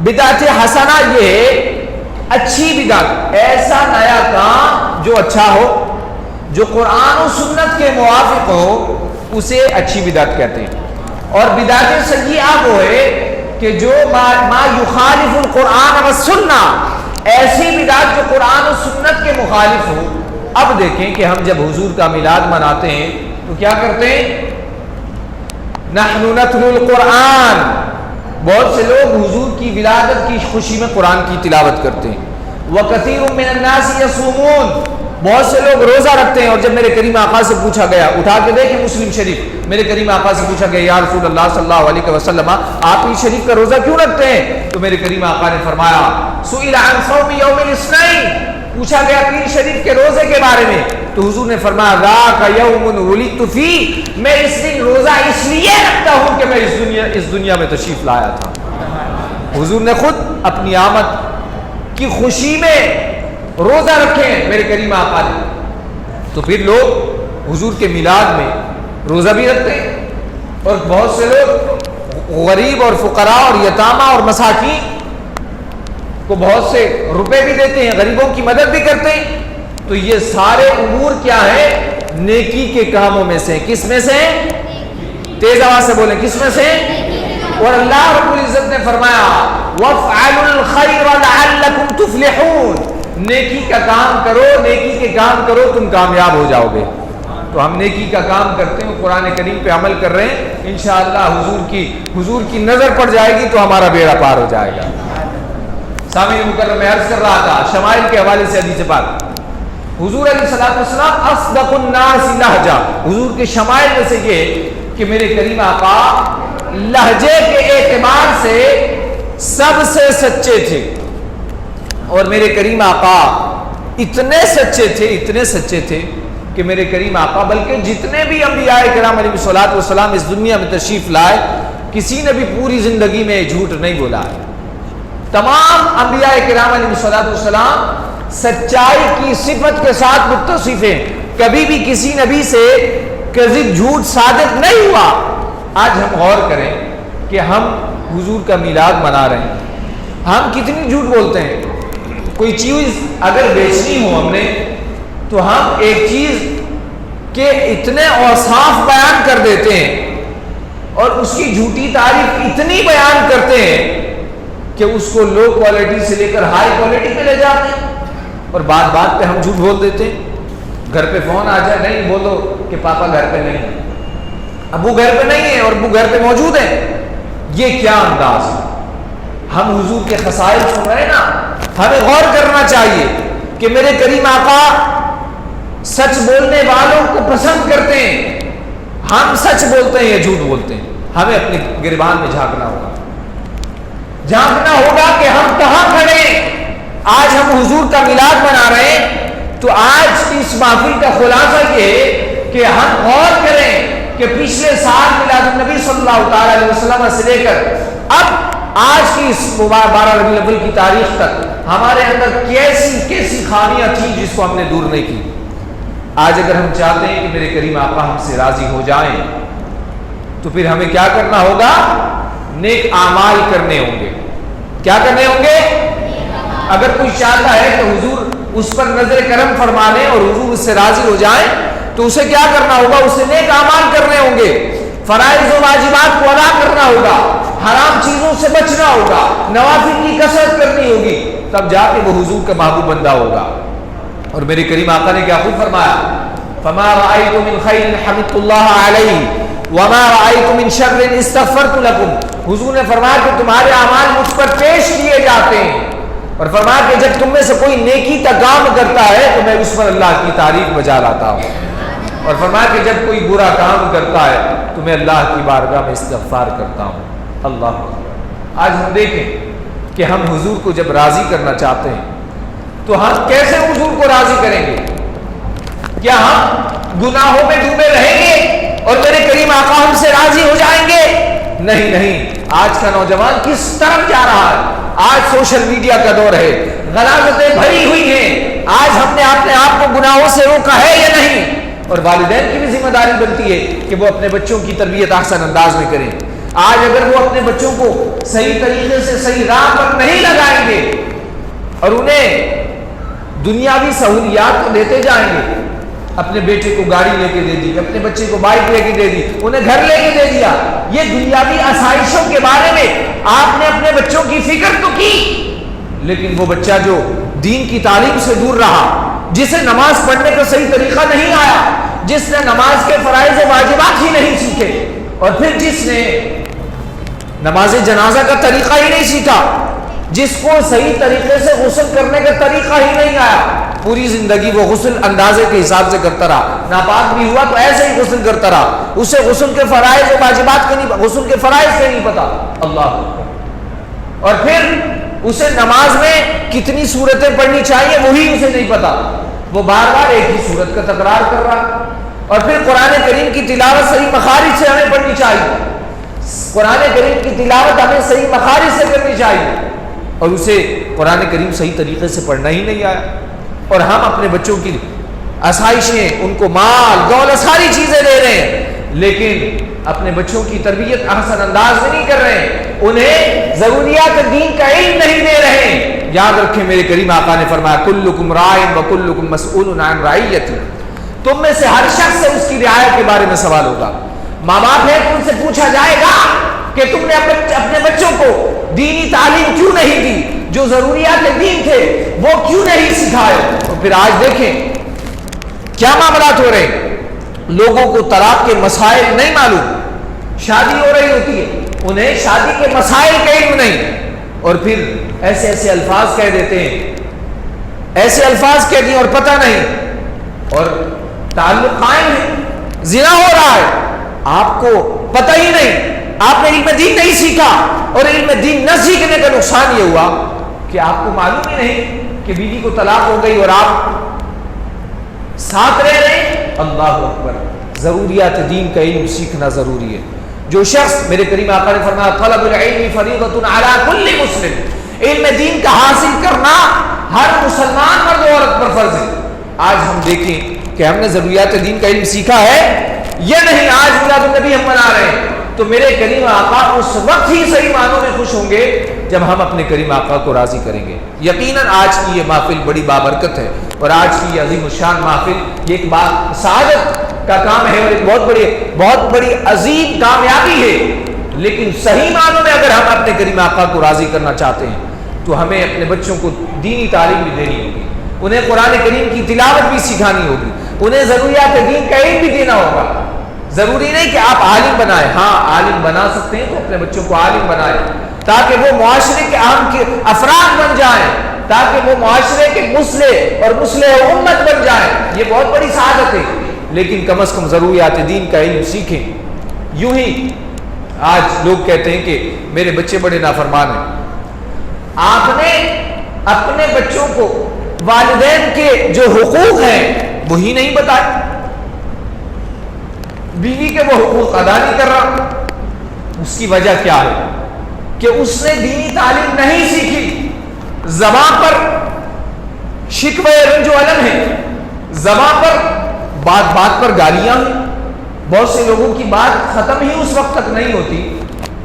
Speaker 1: بدعت حسنہ یہ ہے اچھی بدعت، ایسا نیا کام جو اچھا ہو، جو قرآن و سنت کے موافق ہو، اسے اچھی بدعت کہتے ہیں۔ اور بدعت سیئہ وہ ہے کہ جو ما یخالف القرآن والسنہ، ایسی بدعت جو قرآن و سنت کے مخالف ہو۔ اب دیکھیں کہ ہم جب حضور کا میلاد مناتے ہیں تو کیا کرتے ہیں؟ نحن نتلو القرآن، بہت سے لوگ حضور کی ولادت کی خوشی میں قرآن کی تلاوت کرتے ہیں۔ وَكَثِيرٌ مِّنَ النَّاسِ يَصُومُونَ، بہت سے لوگ روزہ رکھتے ہیں۔ اور جب میرے کریم آقا سے پوچھا گیا، اٹھا کے دیکھیں مسلم شریف، میرے کریم آقا سے پوچھا گیا یا رسول اللہ صلی اللہ علیہ وسلم آپ ہی شریف کا روزہ کیوں رکھتے ہیں؟ تو میرے کریم آقا نے فرمایا سئل عن صوم یوم الاثنین، پوچھا گیا پیر شریف کے روزے کے بارے میں، تو حضور نے فرمایا ذاک یوم ولدت فیہ، میں اس دن روزہ اس لیے رکھتا ہوں کہ میں اس دنیا میں تشریف لایا تھا۔ حضور نے خود اپنی آمد کی خوشی میں روزہ رکھے ہیں میرے کریم آقا نے، تو پھر لوگ حضور کے میلاد میں روزہ بھی رکھتے ہیں۔ اور بہت سے لوگ غریب اور فقراء اور یتامہ اور مساکین کو بہت سے روپے بھی دیتے ہیں، غریبوں کی مدد بھی کرتے ہیں۔ تو یہ سارے امور کیا ہے؟ نیکی کے کاموں میں سے۔ کس میں سے؟ تیز آواز سے بولیں، کس میں سے؟ اور اللہ رب العزت نے فرمایا وَافْعَلُوا الْخَيْرَ لَعَلَّكُمْ تُفْلِحُونَ، نیکی کا کام کرو، نیکی کے کام کرو، تم کامیاب ہو جاؤ گے۔ تو ہم نیکی کا کام کرتے ہیں، قرآن کریم پہ عمل کر رہے ہیں، انشاءاللہ حضور کی نظر پڑ جائے گی تو ہمارا بیڑا پار ہو جائے گا۔ سامعین مکرم، میں عرض کر رہا تھا شمائل کے حوالے سے حدیث پاک، حضور علیہ السلام اصدق الناس لہجہ، حضور کے شمائل میں سے یہ کہ میرے کریم آقا لہجے کے اعتبار سے سب سے سچے تھے۔ اور میرے کریم آقا اتنے سچے تھے کہ میرے کریم آقا بلکہ جتنے بھی انبیاء کرام علیہ الصلوۃ والسلام اس دنیا میں تشریف لائے، کسی نے بھی پوری زندگی میں جھوٹ نہیں بولا ہے۔ تمام انبیاء کرام علیہ الصلوۃ والسلام سچائی کی صفت کے ساتھ متصف ہیں، کبھی بھی کسی نبی سے کذب جھوٹ صادق نہیں ہوا۔ آج ہم غور کریں کہ ہم حضور کا میلاد منا رہے ہیں، ہم کتنی جھوٹ بولتے ہیں۔ کوئی چیز اگر بیچنی ہو ہم نے تو ہم ایک چیز کے اتنے اوصاف بیان کر دیتے ہیں اور اس کی جھوٹی تعریف اتنی بیان کرتے ہیں کہ اس کو لو کوالٹی سے لے کر ہائی کوالٹی پہ لے جاتے ہیں، اور بات بات پہ ہم جھوٹ بول دیتے ہیں۔ گھر پہ فون آ جائے، نہیں بولو کہ پاپا گھر پہ نہیں ہے، ابو گھر پہ نہیں ہے اور ابو گھر پہ موجود ہیں۔ یہ کیا انداز ہے؟ ہم حضور کے خصائل سن رہے ہیں نا، ہمیں غور کرنا چاہیے کہ میرے کریم آقا سچ بولنے والوں کو پسند کرتے ہیں۔ ہم سچ بولتے ہیں یا جھوٹ بولتے ہیں؟ ہمیں اپنے گریبان میں جھانکنا ہوگا کہ ہم کہاں کھڑے ہیں۔ آج ہم حضور کا میلاد منا رہے ہیں تو آج اس محفل کا خلاصہ یہ کہ ہم غور کریں کہ پچھلے سال میلاد النبی صلی اللہ تعالی علیہ وسلم سے لے کر اب آج کی اس 12 ربیع الاول کی تاریخ تک ہمارے اندر کیسی خامیاں تھیں جس کو ہم نے دور نہیں کی. آج اگر ہم چاہتے ہیں کہ میرے کریم آقا ہم سے راضی ہو جائیں تو پھر ہمیں کیا کرنا ہوگا؟ نیک اعمال کرنے ہوں گے. کیا کرنے ہوں گے؟ اگر کوئی چاہتا ہے کہ حضور اس پر نظر کرم فرما لیں اور حضور اس سے راضی ہو جائیں تو اسے کیا کرنا ہوگا؟ اسے نیک اعمال کرنے ہوں گے، فرائض و واجبات کو ادا کرنا ہوگا، حرام چیزوں سے بچنا ہوگا، نوافل کی کثرت کرنی ہوگی، تب جا کے وہ حضور کا محبوب بندہ ہوگا. اور میرے کریم آقا نے کیا خوب فرمایا؟ فما رأيت من خير حمدت الله عليه وما رأيت من شر استغفرت لكم. حضور نے فرمایا کہ تمہارے اعمال مجھ پر پیش کیے جاتے ہیں، اور فرمایا کہ جب تم میں سے کوئی نیکی کا کام کرتا ہے تو میں اس پر اللہ کی تعریف بجا لاتا ہوں، اور فرمایا کہ جب کوئی برا کام کرتا ہے تو میں اللہ کی بارگاہ میں استغفار کرتا ہوں. اللہ اکبر. آج ہم دیکھیں کہ ہم حضور کو جب راضی کرنا چاہتے ہیں تو ہم کیسے حضور کو راضی کریں گے؟ کیا ہم گناہوں میں ڈوبے رہیں گے اور میرے کریم آقا ہم سے راضی ہو جائیں گے؟ نہیں. آج کا نوجوان کس طرف جا رہا ہے؟ آج سوشل میڈیا کا دور ہے، غلاظتیں بھری ہوئی ہیں. آج ہم نے اپنے آپ کو گناہوں سے روکا ہے یا نہیں؟ اور والدین کی بھی ذمہ داری بنتی ہے کہ وہ اپنے بچوں کی تربیت احسن انداز میں کریں. آج اگر وہ اپنے بچوں کو صحیح طریقے سے صحیح راہ پر نہیں لگائیں گے اور انہیں دنیاوی سہولیات تو دیتے جائیں گے، اپنے بیٹے کو گاڑی لے کے دے دی، اپنے بچے کو بائک لے کے دے دی، انہیں گھر لے کے دے دیا، یہ دنیاوی آسائشوں کے بارے میں آپ نے اپنے بچوں کی فکر تو کی، لیکن وہ بچہ جو دین کی تعلیم سے دور رہا، جسے نماز پڑھنے کا صحیح طریقہ نہیں آیا، جس نے نماز کے فرائض و واجبات ہی نہیں سیکھے، اور پھر جس نے نماز جنازہ کا طریقہ ہی نہیں سیکھا، جس کو صحیح طریقے سے غسل کرنے کا طریقہ ہی نہیں آیا، پوری زندگی وہ غسل اندازے کے حساب سے کرتا رہا، ناپاک بھی ہوا تو ایسے ہی غسل کرتا رہا، اسے غسل کے فرائض و واجبات کے نہیں، غسل کے فرائض کے نہیں پتا. اللہ اکبر. اور پھر اسے نماز میں کتنی سورتیں پڑھنی چاہیے وہی اسے نہیں پتا، وہ بار بار ایک ہی سورت کا تکرار کر رہا. اور پھر قرآن کریم کی تلاوت صحیح مخارج سے ہمیں پڑھنی چاہیے، قرآن کریم کی تلاوت ہمیں صحیح مخارج سے کرنی چاہیے، اور اسے قرآن کریم صحیح طریقے سے پڑھنا ہی نہیں آیا. اور ہم اپنے بچوں کی آسائشیں، ان کو مال دولت ساری چیزیں دے رہے ہیں، لیکن اپنے بچوں کی تربیت احسن انداز میں نہیں کر رہے ہیں، انہیں ضروریات دین کا علم نہیں دے رہے ہیں. یاد رکھیں میرے کریم آقا نے فرمایا کلکم راع وکلکم مسئول عن رعیتہ، تم میں سے ہر شخص سے اس کی رعایت کے بارے میں سوال ہوگا. ماں باپ ہے تو ان سے پوچھا جائے گا کہ تم نے اپنے بچوں کو دینی تعلیم کیوں نہیں دی، جو ضروریات دین تھے وہ کیوں نہیں سکھائے. تو پھر آج دیکھیں کیا معاملات ہو رہے ہیں. لوگوں کو طلاق کے مسائل نہیں معلوم، شادی ہو رہی ہوتی ہے انہیں شادی کے مسائل کا علم نہیں، اور پھر ایسے ایسے الفاظ کہہ دیتے ہیں، ایسے الفاظ کہہ دیے اور پتہ نہیں، اور تعلق قائم ہے، زنا ہو رہا ہے، آپ کو پتہ ہی نہیں، آپ نے علم دین نہیں سیکھا. اور علم دین نہ سیکھنے کا نقصان یہ ہوا کہ آپ کو معلوم ہی نہیں کہ بیوی کو طلاق ہو گئی اور آپ ساتھ رہ رہے ہیں. اللہ اکبر. ضروریات دین کا علم سیکھنا ضروری ہے. جو شخص، میرے کریم آقا نے فرمایا طلب العلم فریضۃ علی کل مسلم، علم دین کا حاصل کرنا ہر مسلمان مرد و عورت پر فرض ہے. آج ہم دیکھیں کہ ہم نے ضروریات دین کا علم سیکھا ہے یا نہیں. آج میلاد النبی ہم منا رہے ہیں تو میرے کریم آقا اس وقت ہی صحیح معنوں میں خوش ہوں گے جب ہم اپنے کریم آقا کو راضی کریں گے. یقیناً آج کی یہ محفل بڑی بابرکت ہے، اور آج کی یہ عظیم الشان محفل یہ ایک سعادت کا کام ہے اور ایک بہت بڑی عظیم کامیابی ہے. لیکن صحیح معنوں میں اگر ہم اپنے کریم آقا کو راضی کرنا چاہتے ہیں تو ہمیں اپنے بچوں کو دینی تعلیم بھی دینی ہوگی، انہیں قرآن کریم کی تلاوت بھی سکھانی ہوگی، انہیں ضروریات دین کا علم بھی دینا ہوگا. ضروری نہیں کہ آپ عالم بنائیں، ہاں عالم بنا سکتے ہیں تو اپنے بچوں کو عالم بنائیں تاکہ وہ معاشرے کے عام کے افراد بن جائیں، تاکہ وہ معاشرے کے مصلح اور مصلح امت بن جائیں. یہ بہت بڑی سعادت ہے. لیکن کم از کم ضروریات دین کا علم سیکھیں. یوں ہی آج لوگ کہتے ہیں کہ میرے بچے بڑے نافرمان ہیں. آپ نے اپنے بچوں کو والدین کے جو حقوق ہیں وہی نہیں بتائے، بیوی کے وہ حقوق ادا نہیں کر رہا. اس کی وجہ کیا ہے؟ کہ اس نے دینی تعلیم نہیں سیکھی، زبان پر شکوے رنج و الم ہے، زبان پر بات بات پر گالیاں ہیں. بہت سے لوگوں کی بات ختم ہی اس وقت تک نہیں ہوتی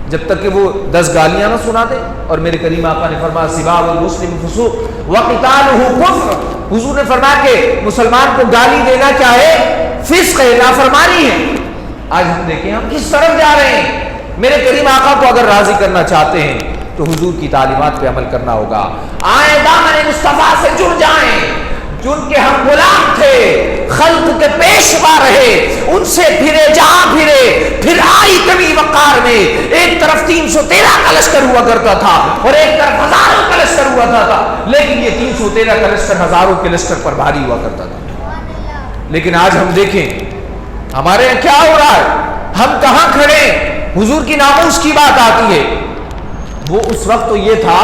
Speaker 1: جب تک کہ وہ 10 گالیاں نہ سنا دے. اور میرے کریم آقا نے فرمایا سباب المسلم فسوق وقتالہ کفر. حضور نے فرمایا کہ مسلمان کو گالی دینا کیا ہے؟ فسق ہے، نافرمانی ہے. آج ہم دیکھیں ہم کس طرف جا رہے ہیں. میرے کریم آقا کو اگر راضی کرنا چاہتے ہیں تو حضور کی تعلیمات پہ عمل کرنا ہوگا. آئیں دامن مصطفیٰ سے جڑ جائیں، جن کے ہم غلام تھے، خلق کے پیشوا رہے، ان سے پھرے جہاں پھرے. پھر آئی کبھی وقار میں، ایک طرف 313 کا لشکر ہوا کرتا تھا اور ایک طرف ہزاروں کا لشکر ہوا تھا، لیکن یہ 313 کا لشکر ہزاروں کے لشکر پر بھاری ہوا کرتا تھا. لیکن آج ہم دیکھیں ہمارے یہاں کیا ہو رہا ہے، ہم کہاں کھڑے. حضور کی ناموس کی بات آتی ہے، وہ اس وقت تو یہ تھا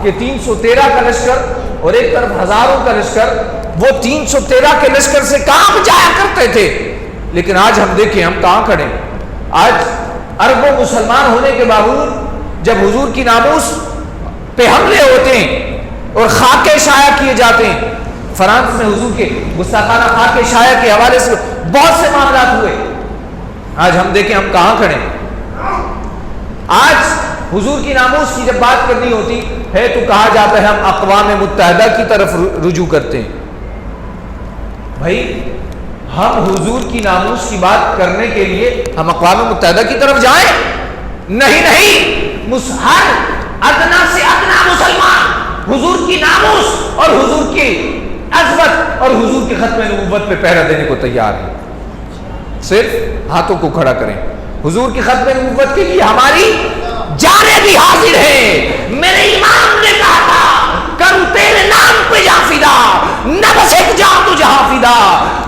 Speaker 1: کہ 313 کا لشکر اور ایک طرف ہزاروں کا لشکر، وہ 313 کے لشکر سے کہاں جایا کرتے تھے. لیکن آج ہم دیکھیں ہم کہاں کھڑے. آج اربوں مسلمان ہونے کے باوجود جب حضور کی ناموس پہ حملے ہوتے ہیں اور خاکے شائع کیے جاتے ہیں، فرانس میں حضور کے گستاخانہ خاکے شائع کے حوالے سے بہت سے معاملات ہوئے. آج ہم دیکھیں ہم کہاں کھڑے. آج حضور کی ناموس کی جب بات کرنی ہوتی ہے تو کہا جاتا ہے ہم اقوام متحدہ کی طرف رجوع کرتے ہیں. بھائی ہم حضور کی ناموس کی بات کرنے کے لیے ہم اقوام متحدہ کی طرف جائیں؟ نہیں. ہر ادنا سے ادنا مسلمان حضور کی ناموس اور حضور کی عظمت اور حضور کے ختم نبوت پہ پہرا دینے کو تیار ہے. صرف ہاتھوں کو کھڑا کریں. حضور کی ختم نبوت کے لیے ہماری جانیں بھی حاضر ہیں. میرے امام نے کہا تھا کروں تیرے نام پہ جا فدا، نہ بس ایک جہاں تو جہاں فدا،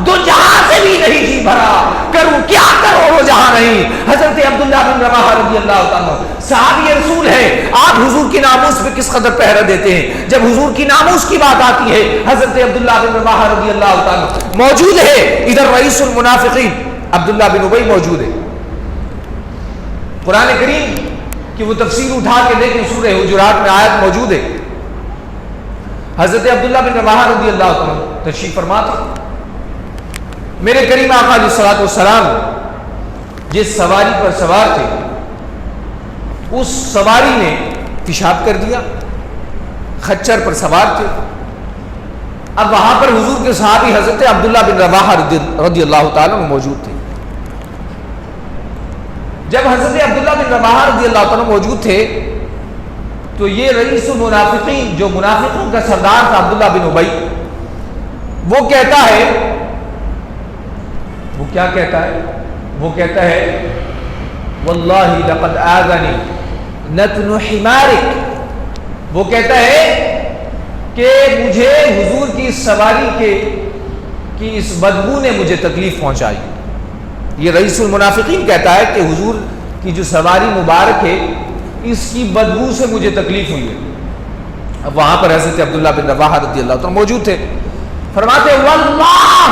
Speaker 1: 2 جہاں سے بھی نہیں جی بھرا، کروں کیا کروڑوں جہاں نہیں. حضرت عبداللہ بن رواحہ رضی اللہ تعالیٰ صحابی رسول ہے، آپ حضور کی ناموس پہ کس قدر پہرا دیتے ہیں. جب حضور کی ناموس کی بات آتی ہے حضرت عبداللہ بن رواحہ رضی اللہ تعالیٰ موجود ہے. ادھر رئیس المنافقین عبداللہ بن ابی موجود ہے. قرآن کریم کی وہ تفسیر اٹھا کے دیکھیں، سورہ حجرات میں آیت موجود ہے. حضرت عبداللہ بن رواحہ رضی اللہ عنہ تشریف فرما تھے. میرے کریم آقا علیہ الصلوۃ والسلام جس سواری پر سوار تھے اس سواری نے پیشاب کر دیا. خچر پر سوار تھے. اب وہاں پر حضور کے صحابی حضرت عبداللہ بن رواحہ رضی اللہ تعالیٰ موجود تھے. جب حضرت عبداللہ بن رواحہ رضی اللہ تعالیٰ موجود تھے تو یہ رئیس المنافقین جو منافقوں کا سردار تھا عبداللہ بن ابی، وہ کہتا ہے، وہ کیا کہتا ہے؟ وہ کہتا ہے واللہ لقد آذنی نتن حمارک. وہ کہتا ہے کہ مجھے حضور کی سواری کی اس بدبو نے مجھے تکلیف پہنچائی. یہ رئیس المنافقین کہتا ہے کہ حضور کی جو سواری مبارک ہے اس کی بدبو سے مجھے تکلیف ہوئی ہے. اب وہاں پر حضرت عبداللہ بن رواحہ رضی اللہ عنہ موجود تھے. فرماتے واللہ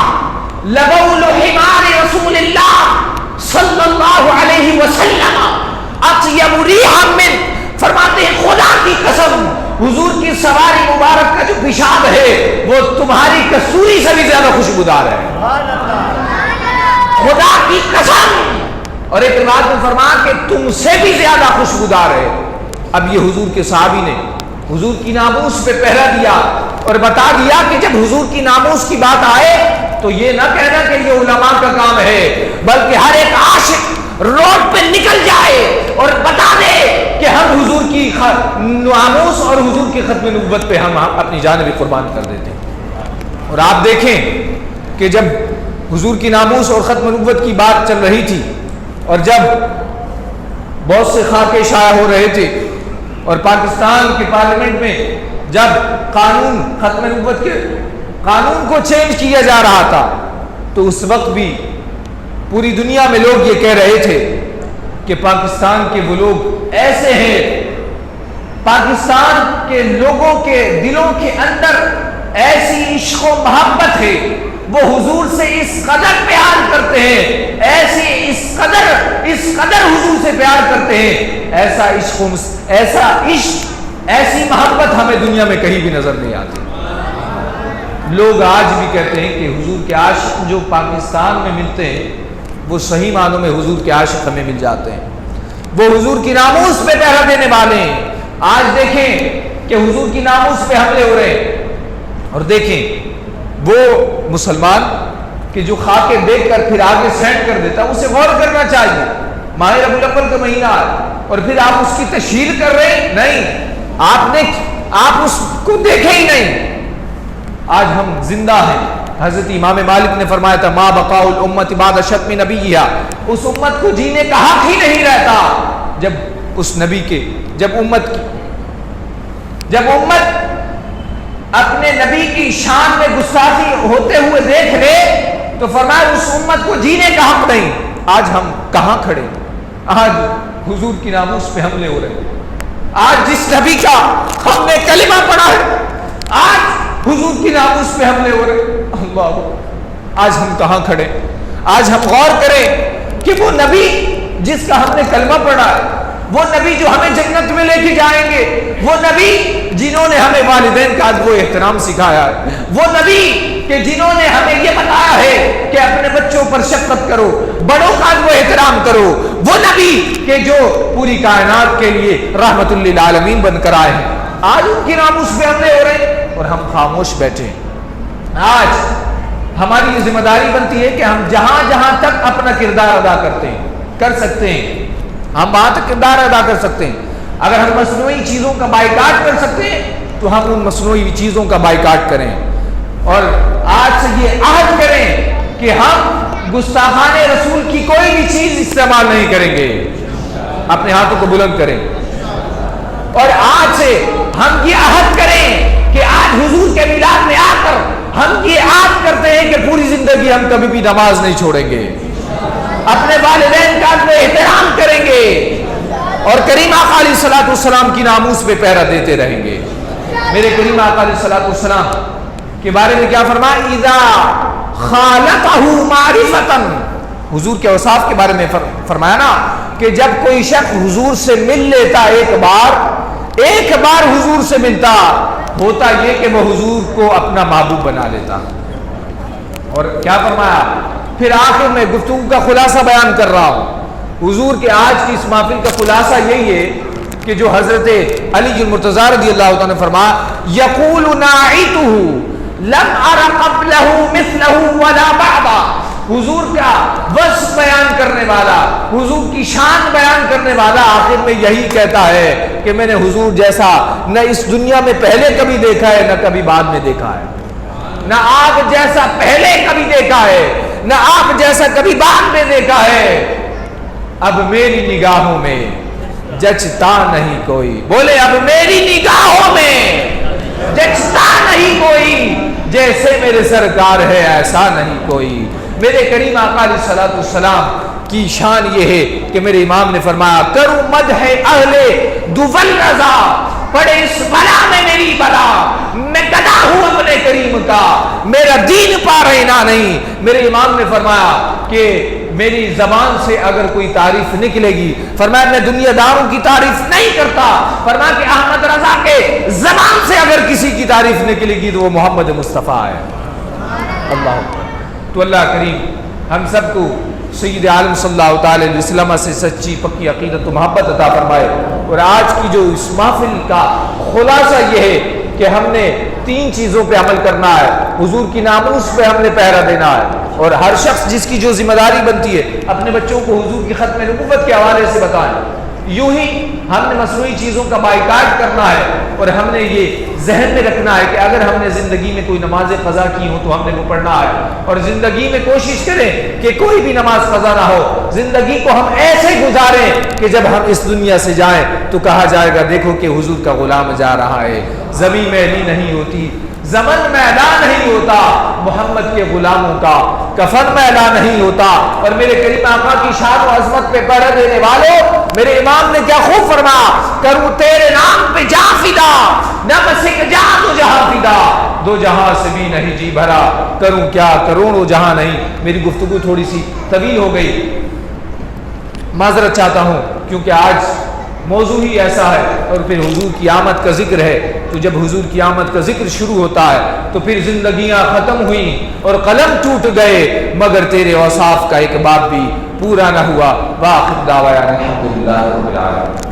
Speaker 1: لبول حمار رسول اللہ صلی اللہ علیہ وسلم اطیب ریحا من. فرماتے ہیں خدا کی قسم حضور کی سواری مبارک کا جو پیشاب ہے وہ تمہاری کستوری سے بھی زیادہ خوشبودار ہے. خدا کی قسم. اور ایک روایت میں فرمایا کہ تم سے بھی زیادہ خوشبودار ہے. اب یہ حضور کے صحابی نے حضور کی ناموس پہ پہرا دیا اور بتا دیا کہ جب حضور کی ناموس کی بات آئے تو یہ نہ کہنا کہ یہ علماء کا کام ہے، بلکہ ہر ایک عاشق روڈ پہ نکل جائے اور بتا دے کہ ہم حضور کی ناموس اور حضور کی ختم نبوت پہ ہم اپنی جان بھی قربان کر دیتے ہیں. اور آپ دیکھیں کہ جب حضور کی ناموس اور ختم نبوت کی بات چل رہی تھی اور جب بہت سے خاکے شائع ہو رہے تھے اور پاکستان کے پارلیمنٹ میں جب قانون ختم نبوت کے قانون کو چینج کیا جا رہا تھا تو اس وقت بھی پوری دنیا میں لوگ یہ کہہ رہے تھے کہ پاکستان کے وہ لوگ ایسے ہیں، پاکستان کے لوگوں کے دلوں کے اندر ایسی عشق و محبت ہے وہ حضور سے اس قدر پیار کرتے ہیں، اس قدر حضور سے پیار کرتے ہیں، ایسا عشق ایسی محبت ہمیں دنیا میں کہیں بھی نظر نہیں آتی۔ لوگ آج بھی کہتے ہیں کہ حضور کے عاشق جو پاکستان میں ملتے ہیں وہ صحیح معنوں میں حضور کے عاشق ہمیں مل جاتے ہیں، وہ حضور کی ناموس پہ پہرا دینے والے ہیں۔ آج دیکھیں کہ حضور کی ناموس پہ حملے ہو رہے ہیں، اور دیکھیں وہ مسلمان کہ جو خاکے دیکھ کر پھر آگے سینڈ کر دیتا ہے، اسے غور کرنا چاہیے۔ ماہ ربیع الاول کا مہینہ ہے اور پھر آپ اس کی تشہیر کر رہے ہیں، نہیں، آپ اس کو دیکھیں ہی نہیں۔ آج ہم زندہ ہیں۔ حضرت امام مالک نے فرمایا تھا ما بقاء الامت بعد شتم نبیھا، اس امت کو جینے کا حق ہی نہیں رہتا جب امت اپنے نبی کی شان میں گستاخی ہوتے ہوئے دیکھ لے تو فرمایا اس امت کو جینے کا حق نہیں۔ آج ہم کہاں کھڑے؟ آج حضور کی ناموس پہ حملے ہو رہے ہیں۔ آج جس نبی کا ہم نے کلمہ پڑھا ہے، آج حضور کی ناموس پہ حملے ہو رہے ہیں۔ اللہ، آج ہم کہاں کھڑے؟ آج ہم غور کریں کہ وہ نبی جس کا ہم نے کلمہ پڑھا ہے، وہ نبی جو ہمیں جنت میں لے کے جائیں گے، وہ نبی جنہوں نے ہمیں والدین کا ادب و احترام سکھایا ہے، وہ نبی کہ جنہوں نے ہمیں یہ بتایا ہے کہ اپنے بچوں پر شفقت کرو، بڑوں کا ادب و احترام کرو، وہ نبی کہ جو پوری کائنات کے لیے رحمت للعالمین بن کر آئے ہیں، آج ان کی ناموس پہ حملے ہو رہے ہیں اور ہم خاموش بیٹھے ہیں۔ آج ہماری یہ ذمہ داری بنتی ہے کہ ہم جہاں جہاں تک اپنا کردار ادا کر سکتے ہیں، ہم وہاں تک کردار ادا کر سکتے ہیں۔ اگر ہم مصنوعی چیزوں کا بائیکاٹ کر سکتے ہیں تو ہم ان مصنوعی چیزوں کا بائیکاٹ کریں، اور آج سے یہ عہد کریں کہ ہم گستاخان رسول کی کوئی بھی چیز استعمال نہیں کریں گے۔ اپنے ہاتھوں کو بلند کریں، اور آج سے ہم یہ عہد کریں کہ آج حضور کے میلاد میں آ کر ہم یہ عہد کرتے ہیں کہ پوری زندگی ہم کبھی بھی نماز نہیں چھوڑیں گے، اپنے والدین کا احترام کریں گے، اور کریم آقا علیہ الصلوۃ والسلام کی ناموس پہ پہرا دیتے رہیں گے۔ میرے کریم آقا علیہ الصلوۃ والسلام کے بارے میں کیا فرمایا؟ اذا خالطہ معرفۃ، حضور کے اوصاف کے بارے میں فرمایا نا کہ جب کوئی شخص حضور سے مل لیتا ایک بار حضور سے ملتا، ہوتا یہ کہ وہ حضور کو اپنا محبوب بنا لیتا۔ اور کیا فرمایا پھر آخر میں گفتگو کا خلاصہ بیان کر رہا ہوں۔ حضور کے آج کی اس محفل کا خلاصہ یہی ہے کہ جو حضرت علی المرتضیٰ رضی اللہ تعالیٰ نے فرمایا یقول ناعتہ لم ار قبلہ مثلہ ولا بعدہ، حضور کا وصف بیان کرنے والا، حضور کی شان بیان کرنے والا آخر میں یہی کہتا ہے کہ میں نے حضور جیسا نہ اس دنیا میں پہلے کبھی دیکھا ہے نہ کبھی بعد میں دیکھا ہے، نہ آپ جیسا پہلے کبھی دیکھا ہے نہ آپ جیسا کبھی بعد میں دیکھا ہے، اب میری نگاہوں میں جچتا نہیں کوئی، بولے اب میری نگاہوں میں جچتا نہیں کوئی، جیسے میرے سرکار ہے ایسا نہیں کوئی۔ میرے کریم آقا علیہ الصلوۃ والسلام کی شان یہ ہے کہ میرے امام نے فرمایا کروں مدح اہل دوول رضا، پڑے اس بلا میں میری بلا، میں گدا ہوں اپنے کریم کا، میرا دین پا رہنا نہیں۔ میرے امام نے فرمایا کہ میری زبان سے اگر کوئی تعریف نکلے گی، فرمایا میں دنیا داروں کی تعریف نہیں کرتا، فرمایا کہ احمد رضا کے زبان سے اگر کسی کی تعریف نکلے گی تو وہ محمد مصطفیٰ ہے۔ اللہ تو اللہ کریم ہم سب کو سید عالم صلی اللہ تعالی علیہ وسلم سے سچی پکی عقیدت و محبت عطا فرمائے۔ اور آج کی جو اس محفل کا خلاصہ یہ ہے کہ ہم نے 3 چیزوں پہ عمل کرنا ہے، حضور کی ناموس پہ ہم نے پہرا دینا ہے، اور ہر شخص جس کی جو ذمہ داری بنتی ہے اپنے بچوں کو حضور کی ختم نبوت کے حوالے سے بتائیں۔ یوں ہی ہم نے مصنوعی چیزوں کا بائیکاٹ کرنا ہے، اور ہم نے یہ ذہن میں رکھنا ہے کہ اگر ہم نے زندگی میں کوئی نماز قضا کی ہو تو ہم نے وہ پڑھنا ہے، اور زندگی میں کوشش کریں کہ کوئی بھی نماز قضا نہ ہو، زندگی کو ہم ایسے گزاریں کہ جب ہم اس دنیا سے جائیں تو کہا جائے گا دیکھو کہ حضور کا غلام جا رہا ہے، زمین میلی نہیں ہوتی، زمن میلا نہیں ہوتا، محمد کے غلاموں کا کفن میلا نہیں ہوتا۔ اور میرے کریم آقا کی شان و عظمت پہ پہرا دینے والوں میرے امام نے کیا خوب فرمایا، کروں تیرے نام پہ جا فدا، نہ مسک جا دو جہاں فدا، دو جہاں سے بھی نہیں جی بھرا، کروں کیا کروڑوں جہاں نہیں۔ میری گفتگو تھوڑی سی طویل ہو گئی، معذرت چاہتا ہوں، کیونکہ آج موضوع ہی ایسا ہے اور پھر حضور کی آمد کا ذکر ہے، تو جب حضور کی آمد کا ذکر شروع ہوتا ہے تو پھر زندگیاں ختم ہوئیں اور قلم ٹوٹ گئے، مگر تیرے اوصاف کا ایک باب بھی پورا نہ ہوا۔ وآخر دعوانا الحمدللہ رب العالمین۔